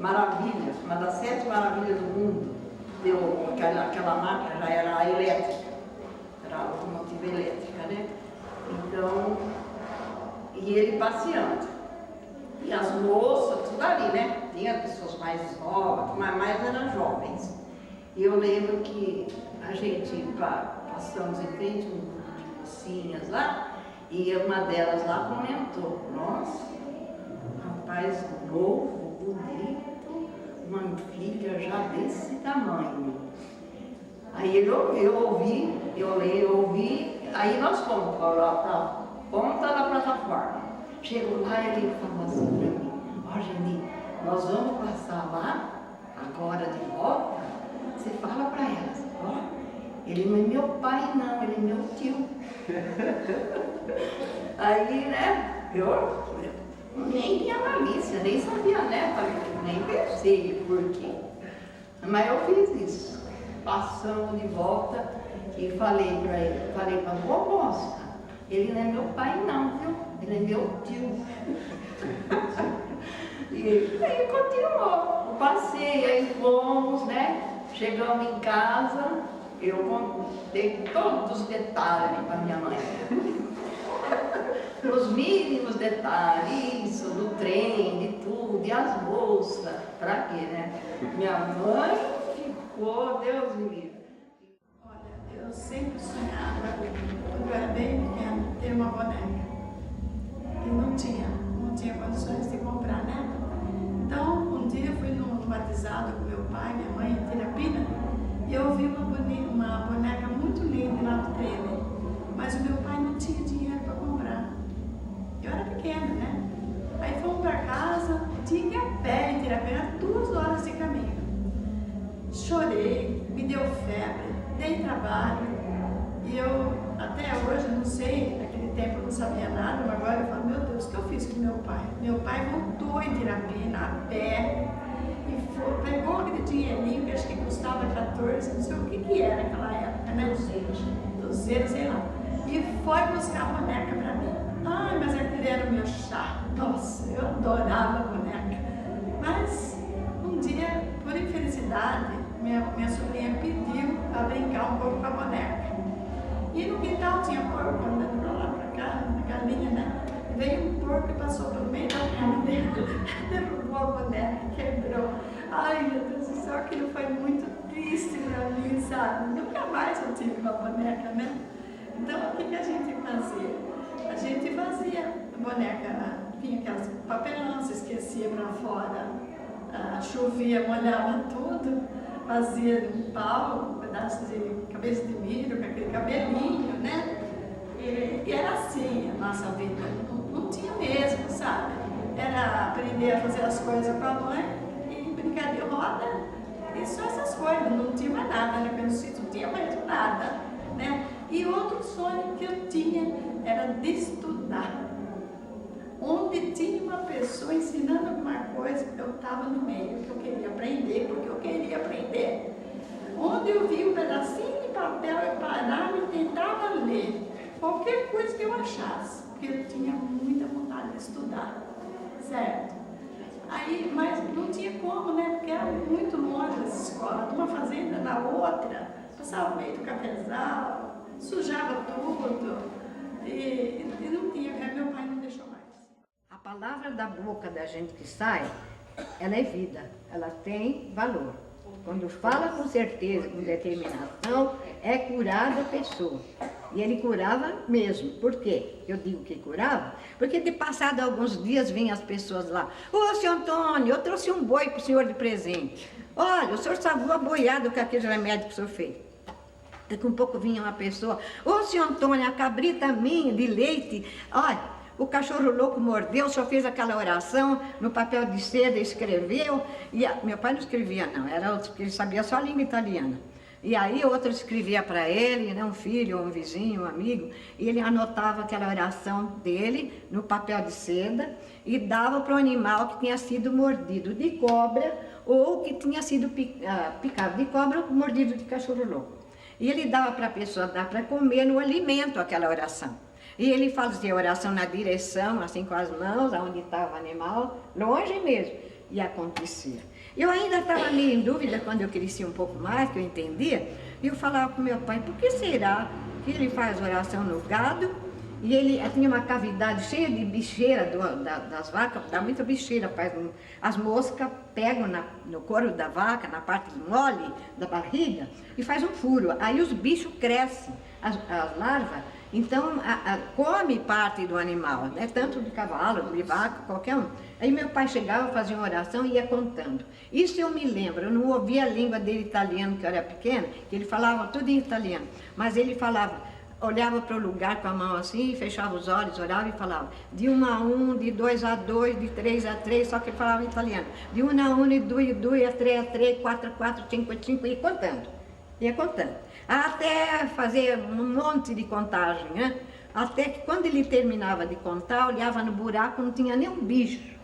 maravilhas, uma das 7 maravilhas do mundo. Aquela máquina já era elétrica, era locomotiva elétrica, né? Então, e ele passeando. E as moças, tudo ali, né? Tinha pessoas mais novas, mas mais eram jovens. E eu lembro que a gente passamos em frente a um grupo de mocinhas lá, e uma delas lá comentou: nossa, um rapaz novo, bonito, uma filha já desse tamanho. Aí eu ouvi, aí nós fomos para a ponta da plataforma. Chegou lá e ele falou assim para mim: ó, Geni, nós vamos passar lá, agora de volta, você fala para elas, ó, ele não é meu pai não, ele é meu tio. Aí, né, eu nem tinha malícia, nem sabia, né, nem pensei por quê. Mas eu fiz isso. Passamos de volta e falei para ele, falei para a moça, ele não é meu pai não, viu? Ele é meu tio. E aí continuou o passeio, aí fomos, né? Chegamos em casa, eu contei todos os detalhes para minha mãe. Os mínimos detalhes, isso, do trem, de tudo, e as moças, pra quê, né? Minha mãe ficou, Deus me livre. Olha, eu sempre sonhava, quando eu era bem pequena, ter uma boneca. E não tinha condições de comprar, né? Então, um dia eu fui no batizado com meu pai, minha mãe, em Tirapina, e eu vi uma boneca muito linda lá no trailer, mas o meu pai não tinha dinheiro para comprar. Eu era pequena, né? Aí fomos para casa, tinha que ir a pé em Tirapina, 2 horas de caminho. Chorei, me deu febre, dei trabalho, e eu até hoje não sei, naquele tempo eu não sabia nada, mas agora eu falo, meu Deus, o que eu fiz com meu pai? Meu pai voltou em Tirapina a pé e pegou aquele dinheirinho que acho que custava 14, não sei o que era naquela época, né? 200, sei lá. E foi buscar a boneca pra mim. Ai, mas aquele era o meu chá. Nossa, eu adorava a boneca. Mas um dia, por infelicidade, minha sobrinha pediu para brincar um pouco com a boneca. E no quintal tinha porco andando pra lá, pra cá, na galinha, né? E veio um porco e passou pelo meio da perna dele, derrubou a boneca, quebrou. Ai, meu Deus do céu, aquilo foi muito triste pra mim, sabe? Nunca mais eu tive uma boneca, né? Então, o que a gente fazia? A gente fazia a boneca, vinha aquelas papelão, se esquecia pra fora, chovia, molhava tudo, fazia um pau, um pedaço de cabeça de milho, com aquele cabelinho, né? E era assim a nossa vida, não tinha mesmo, sabe? Era aprender a fazer as coisas com a mãe e brincar de roda e só essas coisas, não tinha mais nada, né? Pelo sítio não tinha mais nada, né? E outro sonho que eu tinha era de estudar. Onde tinha uma pessoa ensinando alguma coisa, eu estava no meio, que eu queria aprender, porque eu queria aprender. Onde eu vi um pedacinho de papel, eu parava e tentava ler qualquer coisa que eu achasse, porque eu tinha muita vontade de estudar, certo? Aí, mas não tinha como, né? Porque era muito longe dessa escola, de uma fazenda na outra, passava no meio do cafezal, sujava tudo, e não tinha, meu pai não deixou mais. A palavra da boca da gente que sai, ela é vida, ela tem valor. Quando fala com certeza, com determinação, é curada a pessoa. E ele curava mesmo. Por quê? Eu digo que curava, porque de passado alguns dias vinham as pessoas lá: ô, senhor Antônio, eu trouxe um boi para o senhor de presente. Olha, o senhor salvou a boiada com aquele remédio que o senhor fez. Daqui um pouco vinha uma pessoa: ô, senhor Antônio, a cabrita minha de leite, olha, o cachorro louco mordeu, o senhor fez aquela oração no papel de seda, escreveu. E meu pai não escrevia não, era outro, porque ele sabia só a língua italiana. E aí outro escrevia para ele, né, um filho, um vizinho, um amigo, e ele anotava aquela oração dele no papel de seda e dava para o animal que tinha sido mordido de cobra ou que tinha sido picado de cobra ou mordido de cachorro louco. E ele dava para a pessoa dar para comer no alimento aquela oração. E ele fazia oração na direção, assim com as mãos, aonde estava o animal, longe mesmo. e acontecia. Eu ainda estava meio em dúvida quando eu cresci um pouco mais, que eu entendia, e eu falava para o meu pai, por que será que ele faz oração no gado e ele tinha uma cavidade cheia de bicheira das vacas, dá muita bicheira, as moscas pegam no couro da vaca, na parte mole da barriga, e faz um furo, aí os bichos crescem, as larvas, então come parte do animal, né? Tanto de cavalo, de vaca, qualquer um. Aí meu pai chegava, fazia uma oração e ia contando. Isso eu me lembro, eu não ouvia a língua dele italiano, que eu era pequena, que ele falava tudo em italiano, mas ele falava, olhava para o lugar com a mão assim, fechava os olhos, orava e falava de 1 a 1, de 2 a 2, de 3 a 3, só que ele falava em italiano. De 1 a 1, de 2 a 2, a 3 a 3, 4 a 4, 5 a 5, ia contando. Ia contando. Até fazer um monte de contagem, né? Até que quando ele terminava de contar, olhava no buraco, não tinha nem um bicho.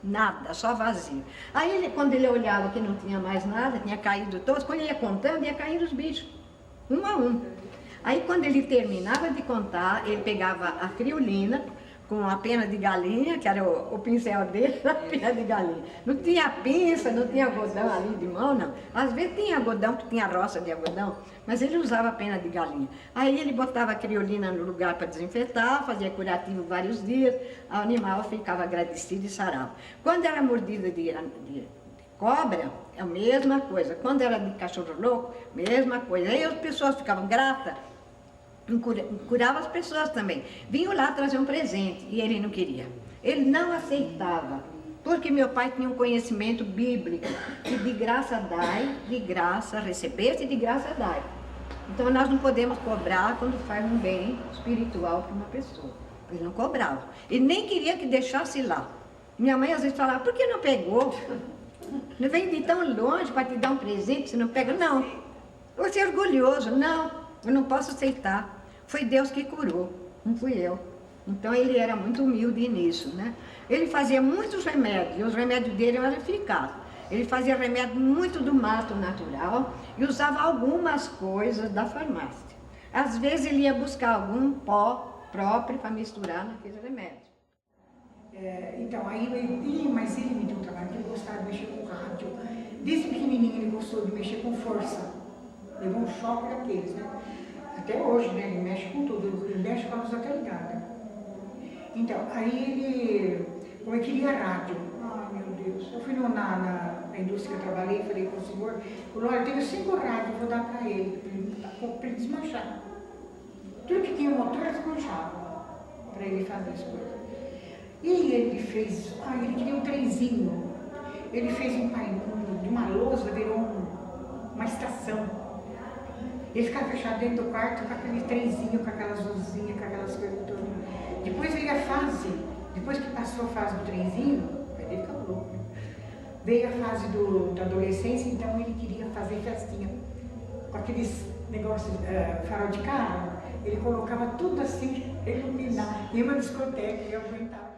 Nada, só vazio. Aí quando ele olhava que não tinha mais nada, tinha caído todos, quando ele ia contando, ia caindo os bichos. 1 a 1. Aí quando ele terminava de contar, ele pegava a criolina com a pena de galinha, que era o pincel dele, a pena de galinha. Não tinha pinça, não tinha algodão ali de mão, não. Às vezes tinha algodão, porque tinha roça de algodão, mas ele usava a pena de galinha. Aí ele botava a criolina no lugar para desinfetar, fazia curativo vários dias, o animal ficava agradecido e sarava. Quando era mordida de cobra, é a mesma coisa. Quando era de cachorro louco, mesma coisa. Aí as pessoas ficavam gratas, curava as pessoas também. Vinham lá trazer um presente e ele não queria. Ele não aceitava, porque meu pai tinha um conhecimento bíblico, que de graça dai, de graça recebeste e de graça dai. Então nós não podemos cobrar quando faz um bem espiritual para uma pessoa. Ele não cobrava. Ele nem queria que deixasse lá. Minha mãe às vezes falava, por que não pegou? Não vem de tão longe para te dar um presente, você não pega? Não. Você é orgulhoso. Não, eu não posso aceitar. Foi Deus que curou, não fui eu. Então ele era muito humilde nisso, né? Ele fazia muitos remédios, e os remédios dele eram eficazes. Ele fazia remédio muito do mato natural e usava algumas coisas da farmácia. Às vezes ele ia buscar algum pó próprio para misturar naquele remédio. Então, mas ele me deu um trabalho que ele gostava de mexer com rádio. Desde pequenininho ele gostou de mexer com força. Levou um choque daqueles, né? Até hoje, né? Ele mexe com tudo, ele mexe com a luz até ligada. Então, aí como eu queria rádio. Ai, meu Deus. Eu fui na indústria que eu trabalhei, falei com o senhor, falou, olha, eu tenho 5 rádios, vou dar para ele desmanchar. Tudo que tinha motor, desmanchava, para ele fazer as coisas. E ele fez, ele queria um trenzinho. Ele fez um painel de uma lousa, virou uma estação. Ele ficava fechado dentro do quarto com aquele trenzinho, com aquelas luzinhas, com aquelas coisas todas. Depois veio a fase, depois que passou a fase do trenzinho, ele ficou louco. Veio a fase da adolescência, então ele queria fazer festinha. Com aqueles negócios, farol de carro, ele colocava tudo assim, iluminar. E uma discoteca, eu aguentava.